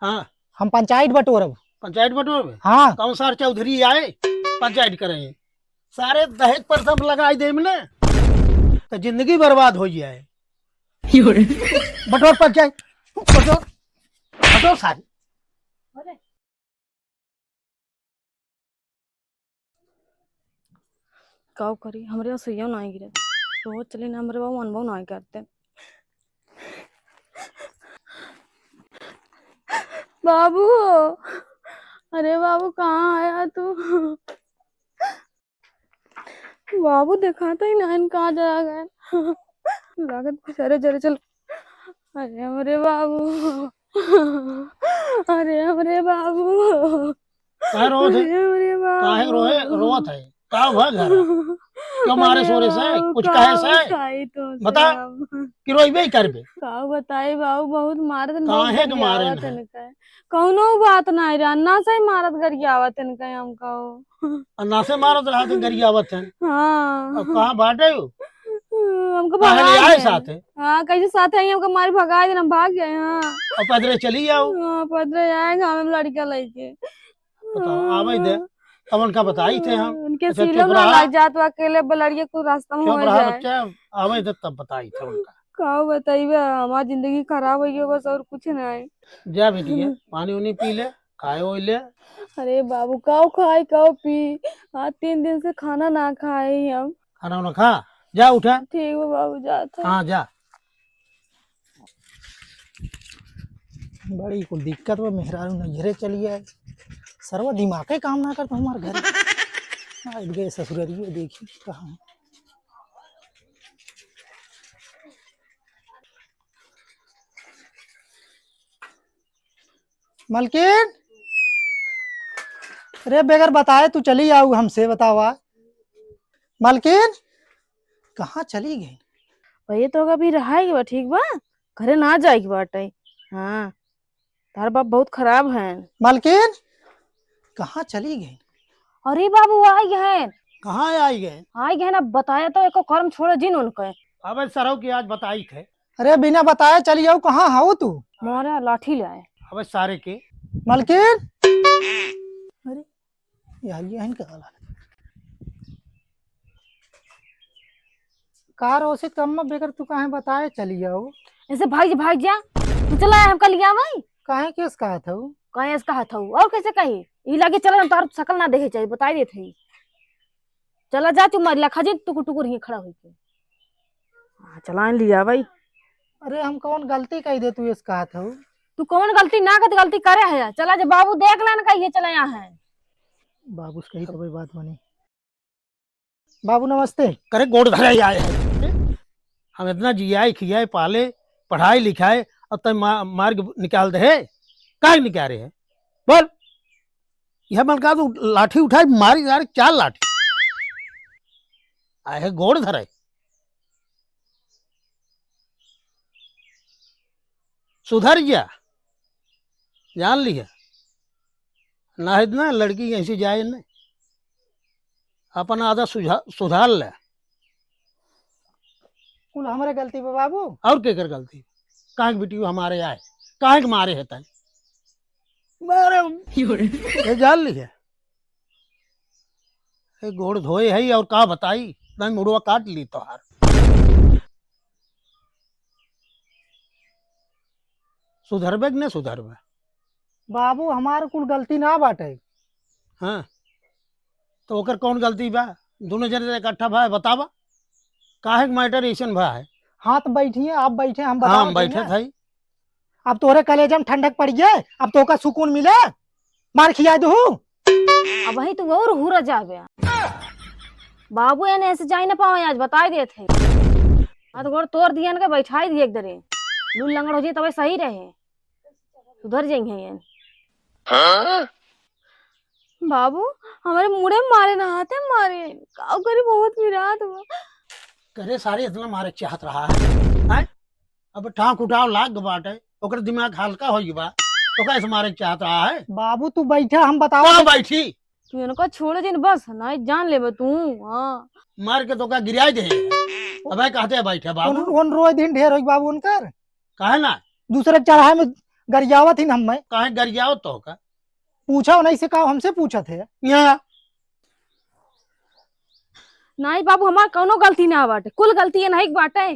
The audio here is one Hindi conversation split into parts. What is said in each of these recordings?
हाँ। हम पंचायत बटोरब। पंचायत बटोर हाँ। कौन सार चौधरी आए पंचायत करें सारे दहेज पर सब लगाई दे ने तो जिंदगी बर्बाद हो जाए। बटोर पंचायत बटोर बटोर सारी। काव करी हमरे यहाँ सही ना गिरे रोज चले ना हमरे बाबू अनुभव ना करते। बाबू अरे बाबू कहाँ आया तू? बाबू दिखाता ही ना इन कहाँ चला गया। लागत कुछ अरे जरे चल। अरे हमरे बाबू अरे हमरे बाबू काहे रोत है हमरे काहे बाबू रोए रोत है का हुआ घर क्यों मारे सोरे से कुछ कहे से बता कि रोइबे ही करबे का बताई बाबू बहुत मारत काहे के मारे तनका कौनो बात ना रे अन्ना से ही मारत गरियावत तनका हमका अन्ना से मारत रहा तो गरियावत है। हाँ अब कहां बाटे हो हमको काहे ले भगा आए गए। साथ है हाँ कैसे साथ आई हमको मारी भगा दिन हम भाग गए। हाँ अब पैदल चली जाओ हाँ पदरे आएगा हमें लड़का लेके बताओ आवे दे अब उनका बताई थे हम। उनके अच्छा सीलों चुप ना रहा लग जात अकेले लड़के को रास्ता में चुप हो रहा जाए। बच्चा आवे दे तब बताई थे उनका। का बताइबे हमारी जिंदगी खराब हो गई बस और कुछ नहीं। जा बेटिया पानी उनी पी ले खाए हो ले। अरे बाबू काओ खाए काओ पी आज 3 दिन से खाना ना खाए ही हम। खाना उना खा जा उठा। ठीक है बाबू जाते हाँ जा। बड़ी कुल दिक्कत वो मेहरारू नजरे चली आए सर्व दिमाग काम ना करता हमारे घर आज गए ससुररिये देखी कहाँ। मलकिन अरे बेगर बताए तू चली आऊ हमसे बतावा। मलकिन कहाँ चली गई? भैया तो अभी रहाई बा ठीक बा घरे ना जाए की बाटे। हाँ तार बाप बहुत खराब है। मलकिन कहाँ चली गई? अरे बाबू आई गए कहाँ आई गए आई गए ना बताया तो एको कर्म छोड़े जिन उनके अब सरव की आज बताई थे। अरे बिना बताए चली आऊ कहाँ हो तू? मोरे लाठी ले आए। अब सारे के मलकिन अरे यार ये इनका हाल कार उसे कम में बेकर तू कहाँ बताए चली आओ ऐसे भाग जा तू चला हम कल गया भाई काहे केस कहा था वो? कहीं इसका हाथ हो और कैसे कही ई लगे चला हम तार शकल ना देखे चाहिए बताई देते ही चला जा तू मर लखा जी टुकुर टुकुर ही खड़ा होके चला लिया भाई। अरे हम कौन गलती कही दे तू इस कहा था वो? तू कौन गलती ना कर गलती करे है चला जा बाबू देख लेना कहिए चला यहाँ है। बाबू से कही तो कोई बात बनी। बाबू नमस्ते। करे गोड़ धरे आए हैं हम इतना जियाए खियाए पाले पढ़ाई लिखाए अब तक मार्ग निकाल दे काहे निकाल रहे हैं बोल। यह मन का तू लाठी उठाई मारी यार 4 लाठी आए है गोड़ धरे। सुधर जा जान लिया ना इतना लड़की ऐसी जाए न अपना आदत सुधार ले। कुल हमारे गलती पे बाबू और क्या कर गलती काहे के बेटी हमारे आए काहे के मारे है तय मारे ये जान लिया ये घोड़ धोए है और का बताई तन मुड़वा काट ली तोहार। सुधरबे कि नहीं सुधरबे? बाबू हमारे कुल गलती ना बाटे। हाँ तो ओकर कौन गलती बा दोनों जने इकट्ठा भाई बतावा काहे के मैटर ऐसन भा है। हाँ तो बैठिए आप बैठे हम हाँ बताओ हम बैठे थे। अब तोरे कलेजे में ठंडक पड़ गए अब तो का सुकून मिले मार खिया दू। अब वही तू और हुरा जाबे बाबू एने ऐसे जाई ना पावे आज बताई दे थे हाथ गोड़ तोड़ दिया के बैठाई दिए एक दरे लूल लंगड़ हो जाए तब सही रहे सुधर जाएंगे ये। बाबू हमारे मुड़े मारे ना आते मारे काव करी बहुत विराट हुआ करे सारे इतना मारे चाहत रहा है अब ठाक उठाव लाग बाटे ओकर दिमाग हल्का हो गया तो कैसे मारे चाहत रहा है। बाबू तू बैठा हम बताओ कहाँ बैठी तू इनको छोड़ जिन बस ना जान ले तू। हाँ मार के तो का गिराई दे अब कहते हैं बैठे बाबू उन रोज दिन ढेर हो बाबू उनकर कहे ना दूसरे चढ़ाए में गरियावा थी हम मैं काहे गरियाओ तो का पूछा नहीं से कहा हमसे पूछा थे। यहाँ नहीं बाबू हमार कौनो गलती ना बाटे, कुल गलती है नहीं बाटे।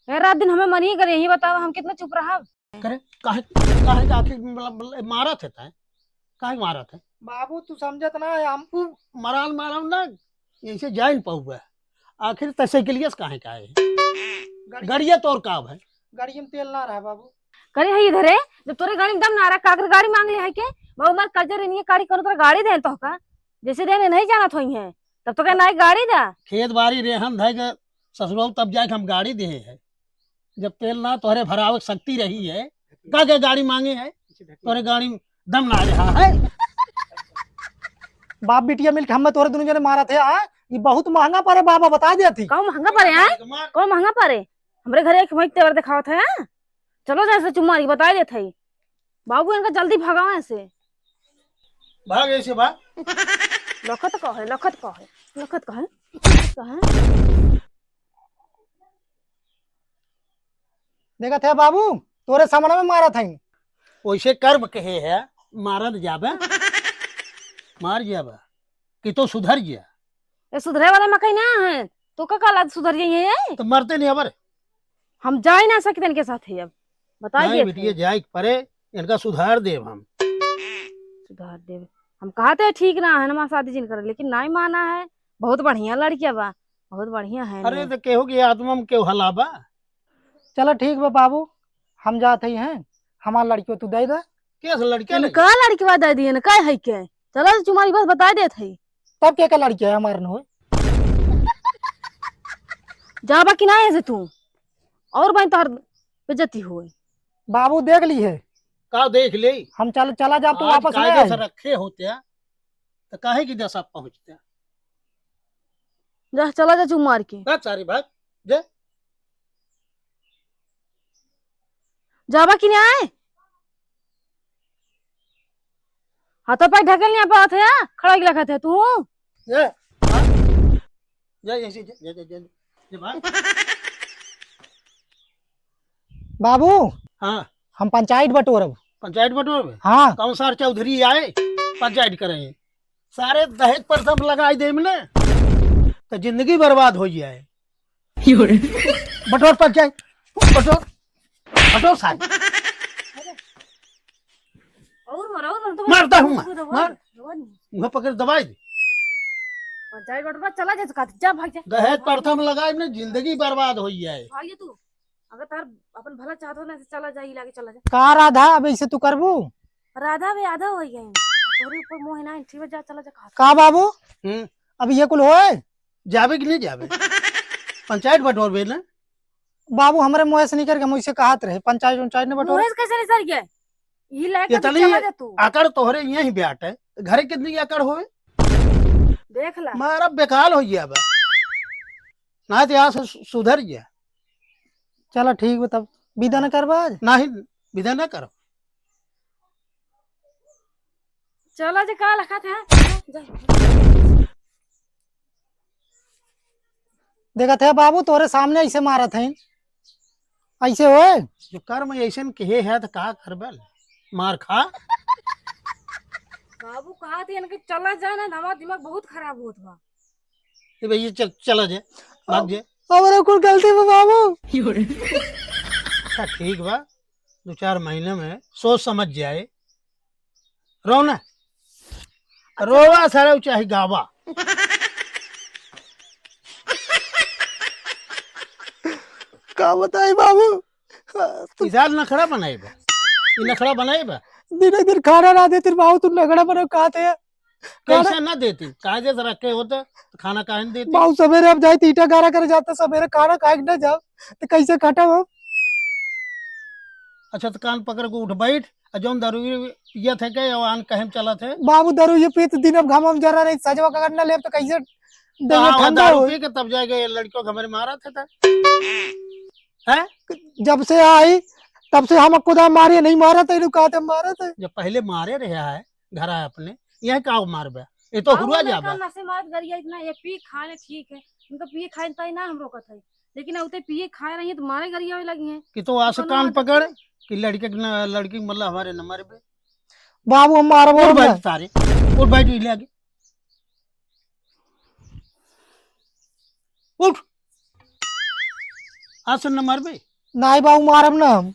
रात दिन हमें मनी करे, यही बताओ हम कितना चुप रहा। करे काहे काहे के आखिर मारा थे तय काहे मारा थे बाबू तू समझत ना है हम तू मराल मारा ना ऐसे जाइन पाऊगा आखिर तैसे के लिए काहे का है गड़िया तोर का है गाड़ी में तेल ना रहा बाबू। करे है इधर है जब तोरे गाड़ी में दम ना रहा काकर गाड़ी मांग ले है के बाबू मार कर्जा रे नहीं गाड़ी करो तो गाड़ी दे तो का जैसे देने नहीं जाना थोई है तब तो कहना है गाड़ी दा खेत बाड़ी रेहन धै के ससुराल तब जाके हम गाड़ी दे है जब तेल ना तोहरे भरावक शक्ति रही है का के गाड़ी मांगे है तोरे गाड़ी में दम ना रहा है बाप बिटिया मिलके हम तोरे दोनों जने मारा थे ये बहुत महंगा पड़े बाबा बता दिया थी। कौन महंगा पड़े है कौन महंगा पड़े हमरे घरे एक वही तेवर दिखावत है। चलो जैसे चुम्मा बता देते है बाबू इनका जल्दी भगाओ ऐसे भाग ऐसे भाग लखत कहे लखत कहे लखत कहे कहे देखा थे बाबू तोरे सामने में मारा था वैसे कर्म कहे है मारल जाबे मार जाबे कि तो सुधर गया ये सुधरे वाले मकई ना है तो का काला सुधर जाइए तो मरते नहीं अबर हम जा ही ना सकते इनके साथ ही अब बताइए बिटिया जाए परे इनका सुधार देव हम सुधार देव हम कहते ठीक ना है ना शादी जिन कर लेकिन नहीं माना है। बहुत बढ़िया लड़किया बा बहुत बढ़िया है अरे तो केहू की आत्मा में केहू हलाबा चलो ठीक बा बाबू हम जाते ही हैं हमारा लड़की तू दे दे कैसे लड़के का लड़की बा दे दिए ना का है के चलो तुम्हारी बस बता देते है तब क्या लड़की है हमारे हो जाबा कि ना ऐसे तू और भाई तोहर बेइज्जती हुए बाबू देख ली है का देख ले हम चला जा तो वापस ले कायदे आए। से रखे होते तो काहे की दशा पहुंचते जा चला जा चुम मार के बात सारी बात जे जाबा कि नहीं आए हाथों पैर ढकल नहीं पाते है खड़ा गिला खाते तू जे ऐसे जे बात बाबू हाँ हम पंचायत बटोरब पंचायत बटोर में हाँ कौन सार चौधरी आए पंचायत करें सारे दहेज पर सब लगाई दे ने तो जिंदगी बर्बाद हो जाए बटोर पंचायत बटोर बटोर सारे और मारता हूँ मैं मार मुँह पकड़ दबाई दे पंचायत बटोरा चला जा जा भाग जा दहेज प्रथम लगाए ने जिंदगी बर्बाद हो जाए भाग जा तू अगर तार अपन भला चाहतो ना चला जा लागे चला जा का राधा अब ऐसे तू करबू राधा भी आधा हो गई तोरे ऊपर मोह ना ठीक जा चला जा का बाबू अब ये कुल होए जावे कि नहीं जावे पंचायत बटोर बे ना बाबू हमारे मुँह से निकल के मुझसे कहत रहे पंचायत ने बटोर मोह कैसे नहीं सर गया ये लाके इतनी चला जा तू आकड़ तोहरे यही ब्याट है घरे कितनी आकड़ होवे देख ला मारा बेकाल हो गया बा ना तो यहाँ से सुधर गया चलो ठीक है तब विदा न करबा आज ना ही विदा न करो चला जा का लखा था देखा थे बाबू तोरे सामने ऐसे मारा थे ऐसे होए जो कर्म ऐसे कहे है तो का करबल मार खा बाबू कहा थे इनके चला जाना हमारा दिमाग बहुत खराब होत बा तो भैया चला जाए भाग जाए हमारे कुल गलती में बाबू अच्छा ठीक बा 2-4 महीने में सोच समझ जाए रो ना रोवा सड़ो चाहे गावा का बताई बाबू इधर नखड़ा बनाएगा ये नखड़ा बनाएगा दिन दिन खाना ना देते बाबू तुम लगड़ा बनो कहते हैं कैसे ना देती कायदे से रखे होते तो खाना काहे नहीं देती बाबू सवेरे अब जाए ईटा गारा कर जाते सवेरे खाना खाए न जाओ तो कैसे खटा हो अच्छा तो कान पकड़ के उठ बैठ और जौन दारू पिया थे के आन कहे चला थे बाबू दारू ये पीत दिन अब घाम हम जरा नहीं सजवा का करना ले तो कैसे देंगे ठंडा दारू हो पी के तब जाएगा ये लड़कियों को हमारे मारा थे हैं जब से आई तब से हम खुदा मारे नहीं मारा था इन्हें कहते मारा था जब पहले मारे रहा है घर आए अपने यह का मार बे ये तो हुआ जाबा नशे मार गरिया इतना ये पी खाने ठीक है उनका पी खाए तो ना हम रोकत है लेकिन उते पिए खाए रही है तो मारे गरिया हुए लगी हैं। कि तो आस कौनो कान आदत पकड़ कि लड़की मतलब हमारे नंबर पे बाबू हम मारब और और ना। बैठ सारे और बैठ ले आगे उठ आज से नंबर पे नहीं बाबू मारब ना हम।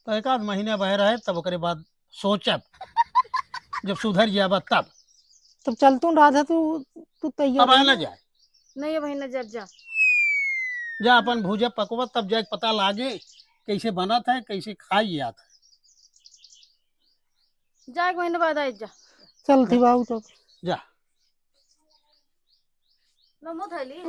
तो एक आध महीना बह रहे तब ओकरे बाद सोचब जब सुधर जाबा तब तब चलतू राधा तू तू तैयार अब आना रही। जाए नहीं बहन जब जा जा अपन भूजा पकवा तब जाके पता लागे कैसे बना था कैसे खाई याद जा एक महीने बाद आई जा। चल थी बाबू तब। जा लो मुँह धोली